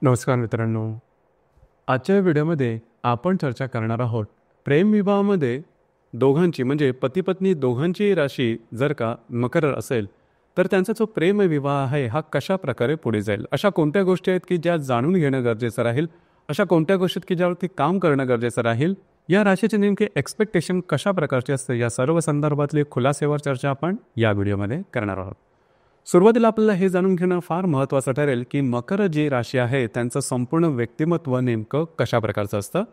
नमस्कार मित्रांनो. आजच्या व्हिडिओमध्ये आपण चर्चा करणार आहोत प्रेमविवाहामध्ये दोघांची म्हणजे पती-पत्नी दोघांची राशी जर का मकर असेल तर त्यांचा जो प्रेमविवाह आहे हा कशा प्रकारे पुढे जाईल. अशा कोणत्या गोष्टी आहेत की ज्या जाणून घेणं गरजेचं राहील, अशा कोणत्या गोष्टी आहेत की ज्यावरती काम करणं गरजेचं राहील, या राशीचे नेमके एक्सपेक्टेशन कशा प्रकारचे असते, या सर्व संदर्भातली खुलासेवर चर्चा आपण या व्हिडिओमध्ये करणार आहोत. सुरुवातीला आपल्याला हे जाणून घेणं फार महत्त्वाचं ठरेल की मकर जी राशी आहे त्यांचं संपूर्ण व्यक्तिमत्व नेमकं कशा प्रकारचं असतं.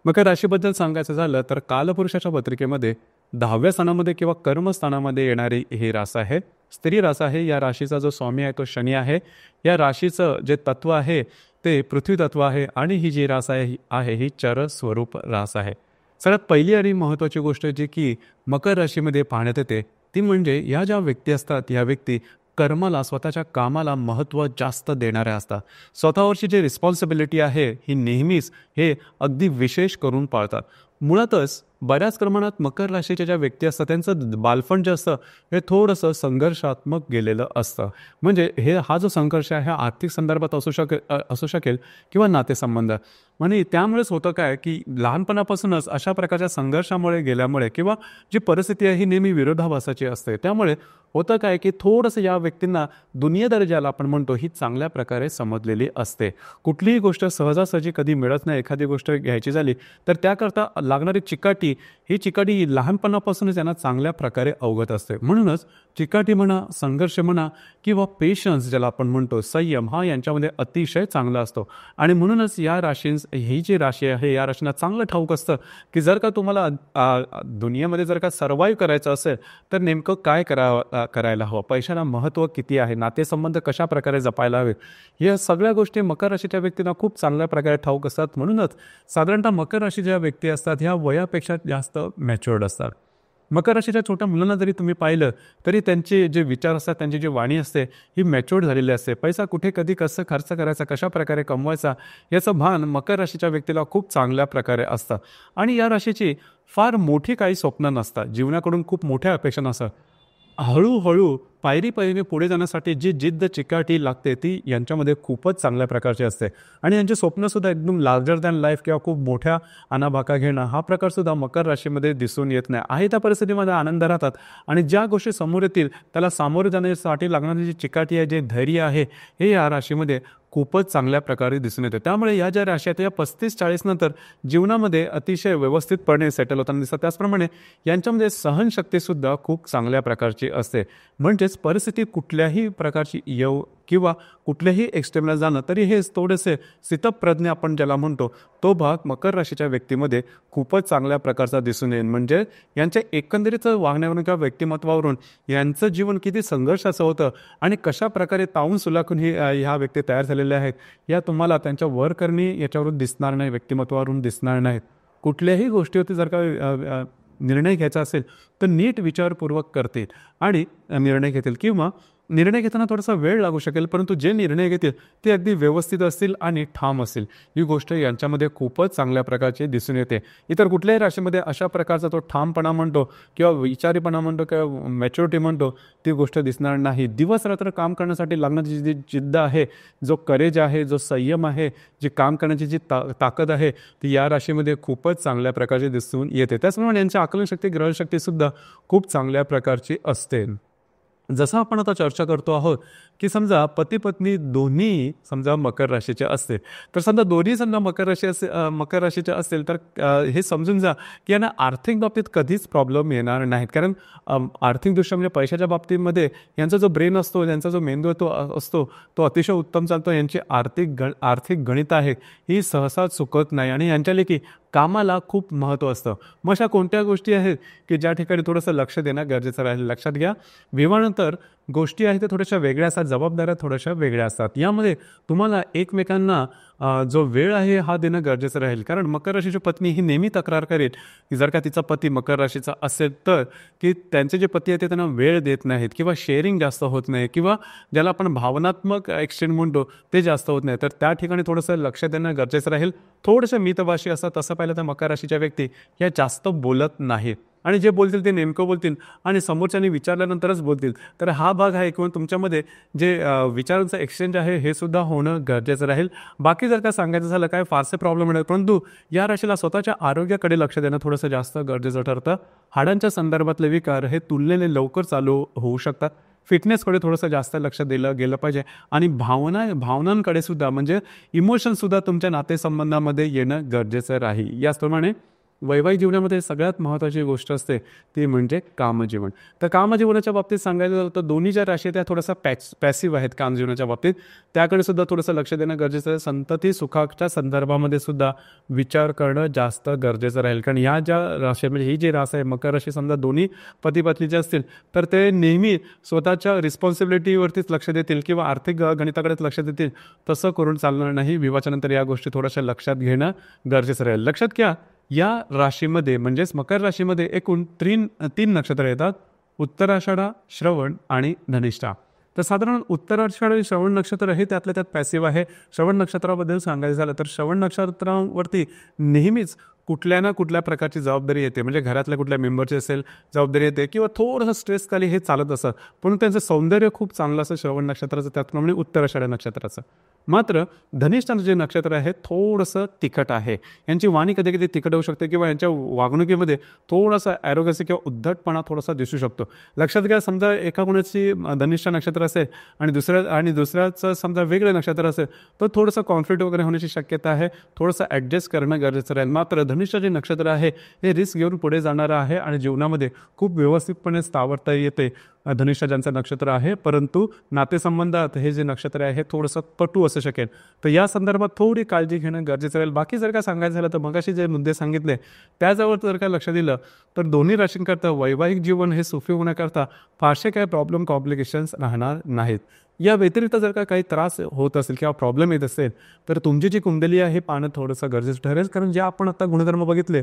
मकर राशीबद्दल सांगायचं झालं तर कालपुरुषाच्या पत्रिकेमध्ये 10व्या स्थानामध्ये किंवा कर्मस्थानामध्ये येणारी ही रास आहे, स्त्री रास आहे. या राशीचा जो स्वामी आहे तो शनी आहे. या राशीचं जे तत्व आहे ते पृथ्वी तत्व आहे आणि ही जी रास आहे ही चर स्वरूप रास आहे. सगळ्यात पहिली आणि महत्त्वाची गोष्ट जी की मकर राशीमध्ये पाहण्यात येते ती म्हणजे या ज्या व्यक्ती असतात या व्यक्ती कर्माला, स्वतःच्या कामाला महत्त्व जास्त देणाऱ्या असतात. स्वतःवरची जी रिस्पॉन्सिबिलिटी आहे ही नेहमीच हे अगदी विशेष करून पाळतात. मुळातच बऱ्याच प्रमाणात मकर राशीच्या ज्या व्यक्ती असतात त्यांचं बालपण जे असतं हे थोडंसं संघर्षात्मक गेलेलं असतं. म्हणजे हा जो संघर्ष आहे हा आर्थिक संदर्भात असू शकेल किंवा नातेसंबंध. म्हणजे त्यामुळेच होतं काय की लहानपणापासूनच अशा प्रकारच्या संघर्षामुळे गेल्यामुळे किंवा जी परिस्थिती आहे ही नेहमी विरोधाभासाची असते. त्यामुळे होतं काय की थोडंसं या व्यक्तींना दुनियादारी ज्याला आपण म्हणतो ही चांगल्या प्रकारे समजलेली असते. कुठलीही गोष्ट सहजासहजी कधी मिळत नाही. एखादी गोष्ट घ्यायची झाली तर त्याकरता लागणारी चिकाटी ही चिकाटी लहानपणापासूनच त्यांना चांगल्या प्रकारे अवगत असते. म्हणूनच चिकाटी म्हणा, संघर्ष म्हणा किंवा पेशन्स ज्याला आपण म्हणतो, संयम, हा यांच्यामध्ये अतिशय चांगला असतो. आणि म्हणूनच या ही जी राशी आहे या राशींना चांगलं ठाऊक असतं की जर का तुम्हाला दुनियामध्ये जर का सर्वाईव्ह करायचं असेल तर नेमकं काय करायला हवं, पैशाला महत्त्व किती आहे, नातेसंबंध कशा प्रकारे जपायला हवेत, या सगळ्या गोष्टी मकर राशीच्या व्यक्तींना खूप चांगल्या प्रकारे ठाऊक असतात. म्हणूनच साधारणतः मकर राशी ज्या व्यक्ती असतात ह्या वयापेक्षा जास्त मॅच्युअर्ड असतात. मकर राशीच्या छोट्या मुलांना जरी तुम्ही पाहिलं तरी त्यांचे जे विचार असतात, त्यांची जी वाणी असते ही मॅच्युअर्ड झालेली असते. पैसा कुठे कधी कसं खर्च करायचा, कशा प्रकारे कमवायचा, याचं भान मकर राशीच्या व्यक्तीला खूप चांगल्या प्रकारे असतं. आणि या राशीची फार मोठी काही स्वप्न नसतात, जीवनाकडून खूप मोठ्या अपेक्षा नसतात. हळूहळू पायरीने पुढे जाण्यासाठी जी जिद्द चिकाटी लागते ती यांच्यामध्ये खूपच चांगल्या प्रकारची असते. आणि यांचे स्वप्नसुद्धा एकदम लार्जर दॅन लाईफ किंवा खूप मोठ्या आणाभाका घेणं हा प्रकारसुद्धा मकर राशीमध्ये दिसून येत नाही. आहे त्या परिस्थितीमध्ये आनंद राहतात आणि ज्या गोष्टी समोर येतील त्याला सामोरे जाण्यासाठी लागणारी जी चिकाटी आहे, जे धैर्य आहे, हे या राशीमध्ये खूपच चांगल्या प्रकारे दिसून येते. त्यामुळे या ज्या राशी आहेत या 35-40 नंतर जीवनामध्ये अतिशय व्यवस्थितपणे सेटल होताना दिसतात. त्याचप्रमाणे यांच्यामध्ये सहनशक्तीसुद्धा खूप चांगल्या प्रकारची असते. म्हणजेच परिस्थिती कुठल्याही प्रकारची किंवा कुठल्याही एक्स्ट्रीमला जाणं तरी हे थोडेसे स्थितप्रज्ञ आपण ज्याला म्हणतो तो भाग मकर राशीच्या व्यक्तीमध्ये खूपच चांगल्या प्रकारचा दिसून येईल. म्हणजे यांच्या एकंदरीत वागण्यावरून किंवा व्यक्तिमत्वावरून यांचं जीवन किती संघर्षाचं होतं आणि कशा प्रकारे तावून सुलाखून ह्या व्यक्ती तयार झालेल्या आहेत या तुम्हाला त्यांच्या वरकरणी याच्यावरून दिसणार नाही, व्यक्तिमत्वावरून दिसणार नाहीत. कुठल्याही गोष्टीवरती जर का निर्णय घ्यायचा असेल तर नीट विचारपूर्वक करतील आणि निर्णय घेतील. किंवा निर्णय घेताना थोडासा वेळ लागू शकेल परंतु जे निर्णय घेतील ते अगदी व्यवस्थित असतील आणि ठाम असतील. ही गोष्ट यांच्यामध्ये खूपच चांगल्या प्रकारची दिसून येते. इतर कुठल्याही राशीमध्ये अशा प्रकारचा तो ठामपणा म्हणतो किंवा विचारीपणा म्हणतो किंवा मॅच्युरिटी म्हणतो ती गोष्ट दिसणार नाही. दिवस रात्र काम करण्यासाठी लागणारी जी जिद्द आहे, जो करेज आहे, जो संयम आहे, जी काम करण्याची जी ताकद आहे ती या राशीमध्ये खूपच चांगल्या प्रकारची दिसून येते. त्याचप्रमाणे यांची आकलनशक्ती, ग्रहणशक्तीसुद्धा खूप चांगल्या प्रकारची असते. जसं आपण आता चर्चा करतो आहोत की समजा पती पत्नी दोन्ही समजा मकर राशीचे असते तर समजा दोन्ही समजा मकर राशीचे असेल तर हे समजून जा की यांना आर्थिक बाबतीत कधीच प्रॉब्लेम येणार नाहीत. कारण आर्थिकदृष्ट्या म्हणजे पैशाच्या बाबतीमध्ये यांचा जो ब्रेन असतो, यांचा जो मेंदू असतो तो अतिशय उत्तम चालतो. यांची आर्थिक गणित आहे ही सहसा चुकत नाही आणि यांच्या की कामाला खूप महत्त्व असतं. मग अशा कोणत्या गोष्टी आहेत की ज्या ठिकाणी थोडंसं लक्ष देणं गरजेचं राहील. लक्षात घ्या, विवाहानंतर गोष्टी आहेत त्या थोड्याशा वेगळ्या असतात, जबाबदाऱ्या थोड्याशा वेगळ्या असतात. यामध्ये तुम्हाला एकमेकांना जो वेळ आहे हा देणं गरजेचं राहील. कारण मकर राशीची पत्नी ही नेहमी तक्रार करेल की जर का तिचा पती मकर राशीचा असेल तर की त्यांचे जे पती आहेत ते त्यांना वेळ देत नाहीत किंवा शेअरिंग जास्त होत नाही किंवा ज्याला आपण भावनात्मक एक्सचेंज म्हणतो ते जास्त होत नाही. तर त्या ठिकाणी थोडंसं लक्ष देणं गरजेचं राहील. थोडंसं मितभाषी असतात. तसं पाहिलं तर मकर राशीच्या व्यक्ती या जास्त बोलत नाहीत. आणि जे बोलतील ते नेमकं बोलतील आणि समोरच्यानी विचारल्यानंतरच बोलतील. तर हा भाग आहे किंवा तुमच्यामध्ये जे विचारांचं एक्सचेंज आहे हे सुद्धा होणं गरजेचं राहील. बाकी जर का सांगायचं झालं काय फारसे प्रॉब्लेम येणार, परंतु या राशीला स्वतःच्या आरोग्याकडे लक्ष देणं थोडंसं जास्त गरजेचं ठरतं. हाडांच्या संदर्भातले विकार हे तुलनेने लवकर चालू होऊ शकतात. फिटनेसकडे थोडंसं जास्त लक्ष दिलं गेलं पाहिजे आणि भावनांकडे सुद्धा म्हणजे इमोशनसुद्धा तुमच्या नातेसंबंधामध्ये येणं गरजेचं राहील. याचप्रमाणे वैवाहिक जीवनामध्ये सगळ्यात महत्त्वाची गोष्ट असते ती म्हणजे कामजीवन. तर कामजीवनाच्या बाबतीत सांगायचं झालं तर दोन्ही ज्या राशी त्या थोडासा पॅसिव्ह आहेत कामजीवनाच्या बाबतीत, त्याकडे सुद्धा थोडंसं लक्ष देणं गरजेचं आहे. संतती सुखाच्या संदर्भामध्ये सुद्धा विचार करणं जास्त गरजेचं राहील. कारण ह्या ज्या राशी म्हणजे ही जी रास आहे मकर राशी, समजा दोन्ही पती पत्नीचे असतील तर ते नेहमी स्वतःच्या रिस्पॉन्सिबिलिटीवरतीच लक्ष देतील किंवा आर्थिक गणिताकडेच लक्ष देतील. तसं करून चालणार नाही. विवाहाच्या नंतर या गोष्टी थोड्याशा लक्षात घेणं गरजेचं राहील. लक्षात घ्या, या राशीमध्ये म्हणजेच मकर राशीमध्ये एकूण तीन नक्षत्र येतात: उत्तराषाढा, श्रवण आणि धनिष्ठा. तर साधारण उत्तराषाढ आणि श्रवण नक्षत्र हे त्यातल्या त्यात पॅसिव्ह आहे. श्रवण नक्षत्राबद्दल सांगायचं झालं तर श्रवण नक्षत्रावरती नेहमीच कुठल्या ना कुठल्या प्रकारची जबाबदारी येते. म्हणजे घरातल्या कुठल्या मेंबरची असेल जबाबदारी येते किंवा थोडंसं स्ट्रेस खाली हे चालत असतं. पण त्यांचं सौंदर्य खूप चांगलं असं श्रवण नक्षत्राचं, त्याचप्रमाणे उत्तराषाढ नक्षत्राचं. मात्र धनिष्ठा जे नक्षत्र आहे थोडंसं तिखट आहे. यांची वाणी कधी कधी तिखट होऊ शकते किंवा यांच्या वागणुकीमध्ये थोडासा ॲरोगन्सी किंवा उद्धटपणा थोडासा दिसू शकतो. लक्षात घ्या, समजा एका कोणाची धनिष्ठा नक्षत्र असेल आणि दुसऱ्याचं समजा वेगळं नक्षत्र असेल तर थोडंसं कॉन्फ्लिक्ट वगैरे होण्याची शक्यता आहे. थोडंसं ॲडजस्ट करणं गरजेचं राहील. मात्र धनिष्ठा जे नक्षत्र आहे हे रिस्क घेऊन पुढे जाणारं आहे आणि जीवनामध्ये खूप व्यवस्थितपणे स्थावरता येते. धनिष्ठा ज्यांचं नक्षत्र आहे, परंतु नातेसंबंधात हे जे नक्षत्र आहे हे थोडंसं पटू असू शकेल. तर या संदर्भात थोडी काळजी घेणं गरजेचं राहील. बाकी जर का सांगायचं झालं तर मगाशी जे मुद्दे सांगितले त्याजवळ जर का लक्ष दिलं तर दोन्ही राशींकरता वैवाहिक जीवन हे सुखी होण्याकरता फारसे काही कॉम्प्लिकेशन्स राहणार नाहीत. या व्यतिरिक्त जर का काही त्रास होत असेल किंवा प्रॉब्लेम येत असेल तर तुमची जी कुंडली आहे हे पाहणं थोडंसं गरजेचं ठरेल. कारण जे आपण आता गुणधर्म बघितले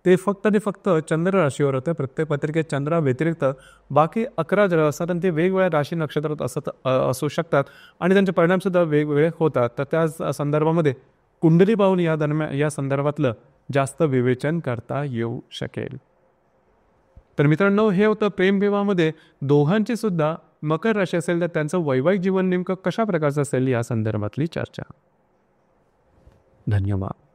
ते फक्त आणि फक्त चंद्र राशीवर होतं. प्रत्येक पत्रिकेत चंद्रा व्यतिरिक्त बाकी 11 ग्रह असतात आणि ते वेगवेगळ्या राशी नक्षत्रात असू शकतात आणि त्यांचे परिणामसुद्धा वेगवेगळे होतात. तर त्या संदर्भामध्ये कुंडली पाहून या संदर्भातलं जास्त विवेचन करता येऊ शकेल. तर मित्रांनो, हे होतं प्रेमविवाहामध्ये दोघांची सुद्धा मकर राशी असेल तर त्यांचं वैवाहिक जीवन नेमकं कशा प्रकारचं असेल या संदर्भातली चर्चा. धन्यवाद.